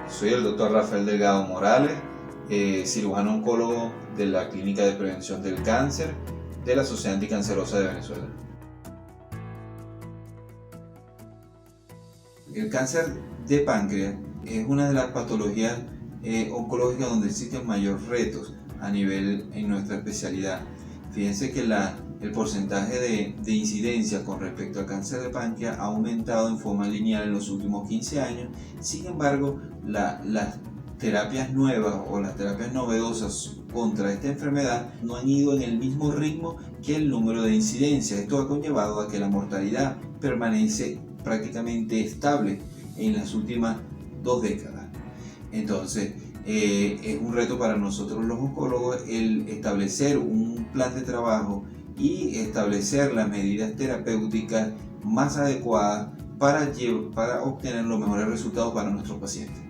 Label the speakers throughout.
Speaker 1: Soy el doctor Rafael Delgado Morales, cirujano oncólogo de la Clínica de Prevención del Cáncer de la Sociedad Anticancerosa de Venezuela. El cáncer de páncreas es una de las patologías oncológicas donde existen mayores retos en nuestra especialidad. Fíjense que el porcentaje de incidencia con respecto al cáncer de páncreas ha aumentado en forma lineal en los últimos 15 años. Sin embargo, las terapias nuevas o las terapias novedosas contra esta enfermedad no han ido en el mismo ritmo que el número de incidencias. Esto ha conllevado a que la mortalidad permanece prácticamente estable en las últimas 2 décadas. Entonces, es un reto para nosotros los oncólogos el establecer un plan de trabajo y establecer las medidas terapéuticas más adecuadas para obtener los mejores resultados para nuestros pacientes.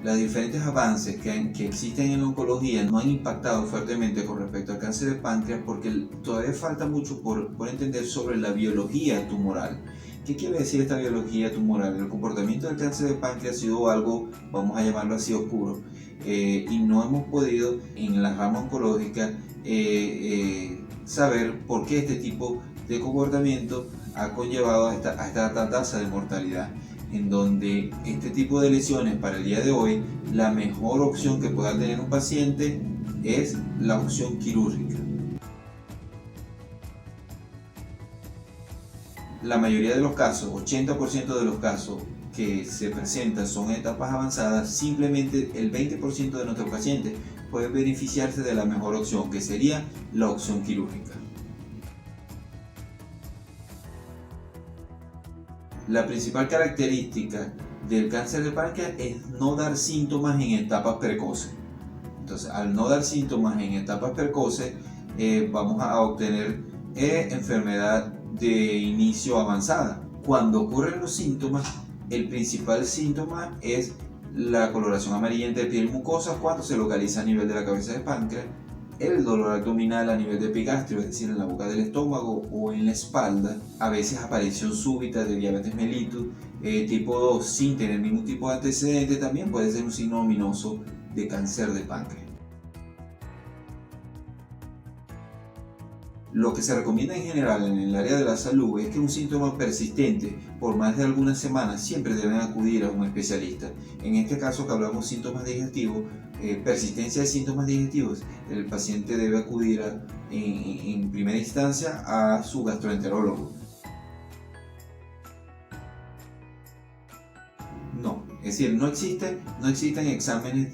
Speaker 1: Los diferentes avances que existen en la oncología no han impactado fuertemente con respecto al cáncer de páncreas porque todavía falta mucho por entender sobre la biología tumoral. ¿Qué quiere decir esta biología tumoral? El comportamiento del cáncer de páncreas ha sido algo, vamos a llamarlo así, oscuro, y no hemos podido en la rama oncológica saber por qué este tipo de comportamiento ha conllevado a esta alta tasa de mortalidad, en donde este tipo de lesiones para el día de hoy, la mejor opción que pueda tener un paciente es la opción quirúrgica. La mayoría de los casos, 80% de los casos que se presentan son etapas avanzadas. Simplemente el 20% de nuestros pacientes pueden beneficiarse de la mejor opción, que sería la opción quirúrgica. La principal característica del cáncer de páncreas es no dar síntomas en etapas precoces. Entonces, al no dar síntomas en etapas precoces, vamos a obtener enfermedad de inicio avanzada. Cuando ocurren los síntomas, el principal síntoma es la coloración amarillenta de piel mucosa cuando se localiza a nivel de la cabeza de páncreas, el dolor abdominal a nivel de epigastrio, es decir, en la boca del estómago o en la espalda, a veces aparición súbita de diabetes mellitus tipo 2 sin tener ningún tipo de antecedente, también puede ser un signo ominoso de cáncer de páncreas. Lo que se recomienda en general en el área de la salud es que un síntoma persistente por más de algunas semanas siempre deben acudir a un especialista. En este caso que hablamos de síntomas digestivos, persistencia de síntomas digestivos, el paciente debe acudir en primera instancia a su gastroenterólogo. No, es decir, no existen exámenes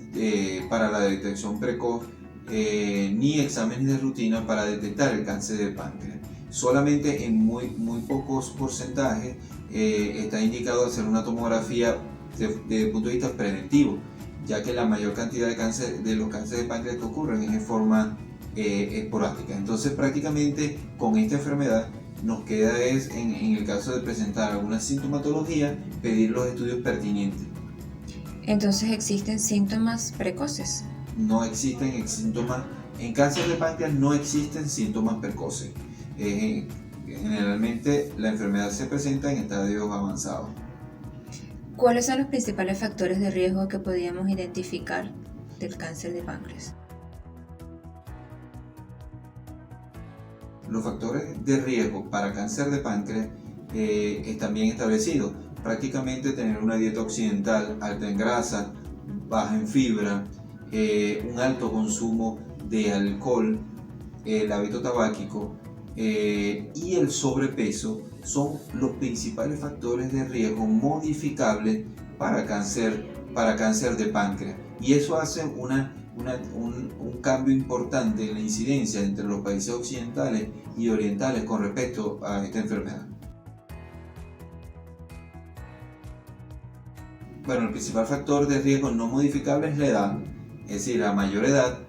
Speaker 1: para la detección precoz ni exámenes de rutina para detectar el cáncer de páncreas. Solamente en muy pocos porcentajes está indicado hacer una tomografía desde el punto de vista preventivo, ya que la mayor cantidad de los cánceres de páncreas que ocurren es de forma esporádica. Entonces prácticamente con esta enfermedad nos queda en el caso de presentar alguna sintomatología, pedir los estudios pertinentes.
Speaker 2: Entonces existen síntomas precoces.
Speaker 1: No existen síntomas, en cáncer de páncreas no existen síntomas precoces. Generalmente la enfermedad se presenta en estadios avanzados.
Speaker 2: ¿Cuáles son los principales factores de riesgo que podríamos identificar del cáncer de páncreas?
Speaker 1: Los factores de riesgo para cáncer de páncreas están bien establecidos. Prácticamente tener una dieta occidental alta en grasa, baja en fibra, un alto consumo de alcohol, el hábito tabáquico y el sobrepeso son los principales factores de riesgo modificables para cáncer de páncreas, y eso hace un cambio importante en la incidencia entre los países occidentales y orientales con respecto a esta enfermedad. Bueno, el principal factor de riesgo no modificable es la edad, es decir, a mayor edad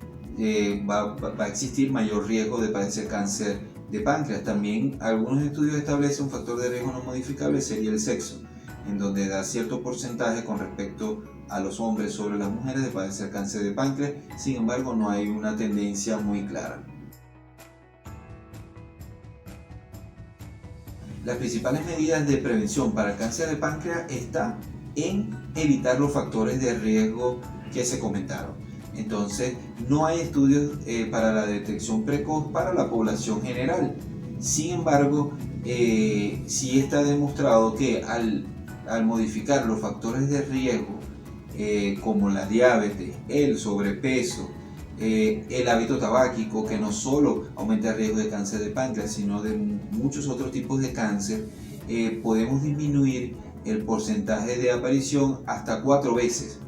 Speaker 1: va a existir mayor riesgo de padecer cáncer de páncreas. También algunos estudios establecen un factor de riesgo no modificable, sería el sexo, en donde da cierto porcentaje con respecto a los hombres sobre las mujeres de padecer cáncer de páncreas. Sin embargo, no hay una tendencia muy clara. Las principales medidas de prevención para el cáncer de páncreas está en evitar los factores de riesgo que se comentaron. Entonces, no hay estudios para la detección precoz para la población general. Sin embargo, sí está demostrado que al modificar los factores de riesgo, como la diabetes, el sobrepeso, el hábito tabáquico, que no solo aumenta el riesgo de cáncer de páncreas, sino de muchos otros tipos de cáncer, podemos disminuir el porcentaje de aparición hasta 4 veces.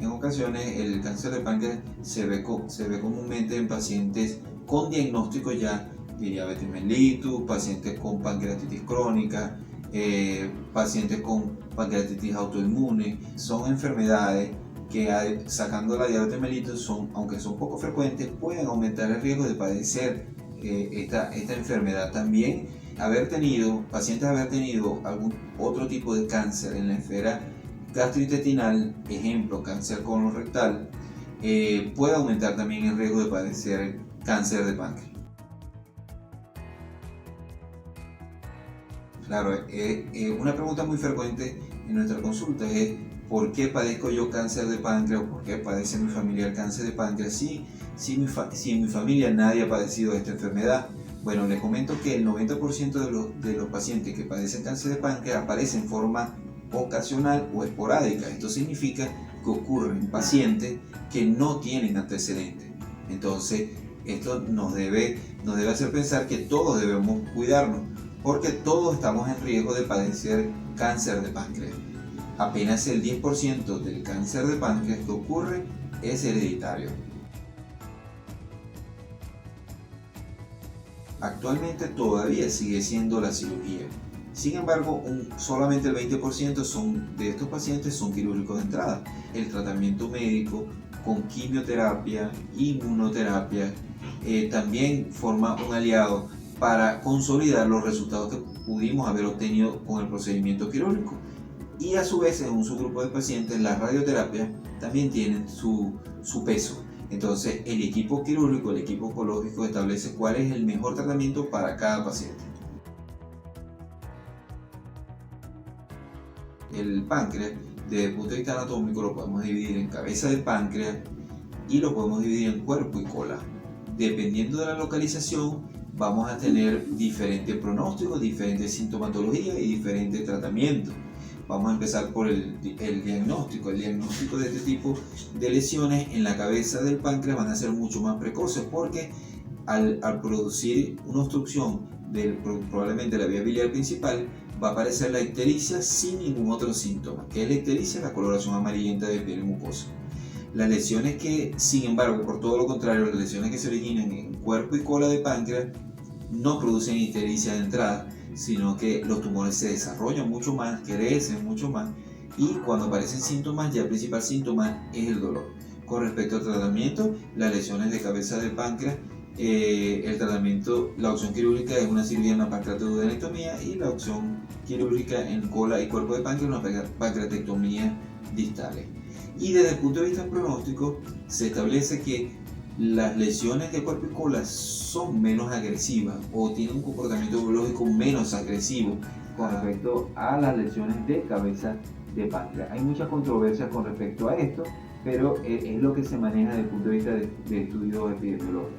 Speaker 1: En ocasiones el cáncer de páncreas se ve comúnmente en pacientes con diagnóstico ya de diabetes mellitus, pacientes con pancreatitis crónica, pacientes con pancreatitis autoinmune. Son enfermedades que, sacando la diabetes mellitus, aunque son poco frecuentes, pueden aumentar el riesgo de padecer esta enfermedad. También pacientes haber tenido algún otro tipo de cáncer en la esfera gastrointestinal, ejemplo cáncer colorectal, puede aumentar también el riesgo de padecer cáncer de páncreas. Claro, una pregunta muy frecuente en nuestra consulta es: ¿por qué padezco yo cáncer de páncreas? ¿O por qué padece mi familia el cáncer de páncreas? Si en mi familia nadie ha padecido esta enfermedad. Bueno, les comento que el 90% de los pacientes que padecen cáncer de páncreas aparece en forma ocasional o esporádica. Esto significa que ocurre en pacientes que no tienen antecedentes. Entonces, esto nos debe hacer pensar que todos debemos cuidarnos, porque todos estamos en riesgo de padecer cáncer de páncreas. Apenas el 10% del cáncer de páncreas que ocurre es hereditario. Actualmente todavía sigue siendo la cirugía. Sin embargo, solamente el 20% de estos pacientes son quirúrgicos de entrada. El tratamiento médico con quimioterapia, inmunoterapia, también forma un aliado para consolidar los resultados que pudimos haber obtenido con el procedimiento quirúrgico. Y a su vez, en un subgrupo de pacientes, la radioterapia también tiene su peso. Entonces, el equipo quirúrgico, el equipo oncológico establece cuál es el mejor tratamiento para cada paciente. El páncreas, desde el punto de vista anatómico, lo podemos dividir en cabeza de páncreas y lo podemos dividir en cuerpo y cola. Dependiendo de la localización, vamos a tener diferentes pronósticos, diferentes sintomatologías y diferentes tratamientos. Vamos a empezar por el diagnóstico. El diagnóstico de este tipo de lesiones en la cabeza del páncreas van a ser mucho más precoces, porque al producir una obstrucción probablemente la vía biliar principal, va a aparecer la ictericia sin ningún otro síntoma. ¿Qué es la ictericia? La coloración amarillenta de piel y mucosa. Las lesiones que, sin embargo, por todo lo contrario, las lesiones que se originan en cuerpo y cola de páncreas no producen ictericia de entrada, sino que los tumores se desarrollan mucho más, crecen mucho más, y cuando aparecen síntomas, ya el principal síntoma es el dolor. Con respecto al tratamiento, las lesiones de cabeza del páncreas, el tratamiento, la opción quirúrgica es una cirugía, una pancreatodenectomía, y la opción quirúrgica en cola y cuerpo de páncreas, una pancreatectomía distales. Y desde el punto de vista pronóstico, se establece que las lesiones de cuerpo y cola son menos agresivas o tienen un comportamiento biológico menos agresivo con respecto a las lesiones de cabeza de páncreas. Hay muchas controversias con respecto a esto, pero es lo que se maneja desde el punto de vista de estudios epidemiológicos.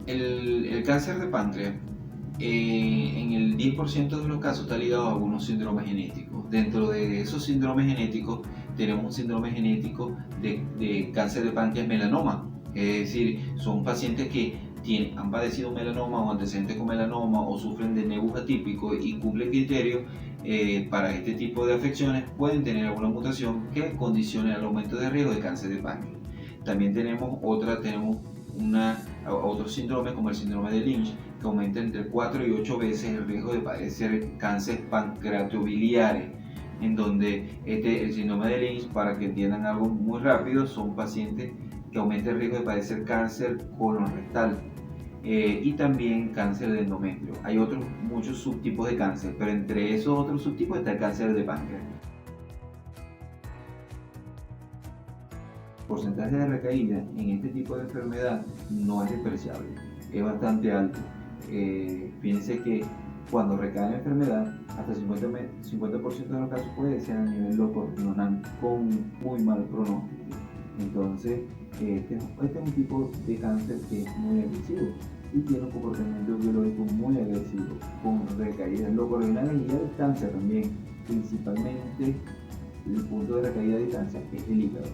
Speaker 1: El cáncer de páncreas, en el 10% de los casos, está ligado a algunos síndromes genéticos. Dentro de esos síndromes genéticos tenemos un síndrome genético de cáncer de páncreas melanoma. Es decir, son pacientes que han padecido melanoma o antecedentes con melanoma o sufren de nevus atípicos y cumplen criterios para este tipo de afecciones. Pueden tener alguna mutación que condicione el aumento de riesgo de cáncer de páncreas. También tenemos otros síndromes, como el síndrome de Lynch, que aumenta entre 4 y 8 veces el riesgo de padecer cáncer pancreatobiliares, en donde el síndrome de Lynch, para que entiendan algo muy rápido, son pacientes que aumenta el riesgo de padecer cáncer colorectal y también cáncer de endometrio. Hay muchos subtipos de cáncer, pero entre esos otros subtipos está el cáncer de páncreas. porcentaje de recaída en este tipo de enfermedad no es despreciable, es bastante alto. Fíjense que cuando recae la enfermedad, hasta 50% de los casos puede ser a nivel loco-renal con muy mal pronóstico. Entonces, este es un tipo de cáncer que es muy agresivo y tiene un comportamiento biológico muy agresivo, con recaídas loco-renales y a distancia también. Principalmente, el punto de recaída a distancia es el hígado.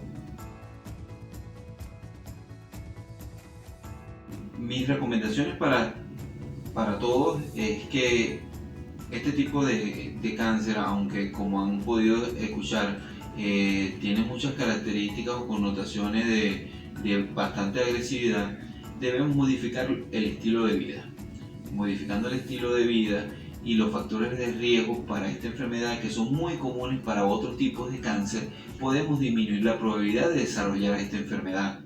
Speaker 1: Mis recomendaciones para todos es que este tipo de cáncer, aunque como han podido escuchar, tiene muchas características o connotaciones de bastante agresividad, debemos modificar el estilo de vida. Modificando el estilo de vida y los factores de riesgo para esta enfermedad, que son muy comunes para otros tipos de cáncer, podemos disminuir la probabilidad de desarrollar esta enfermedad.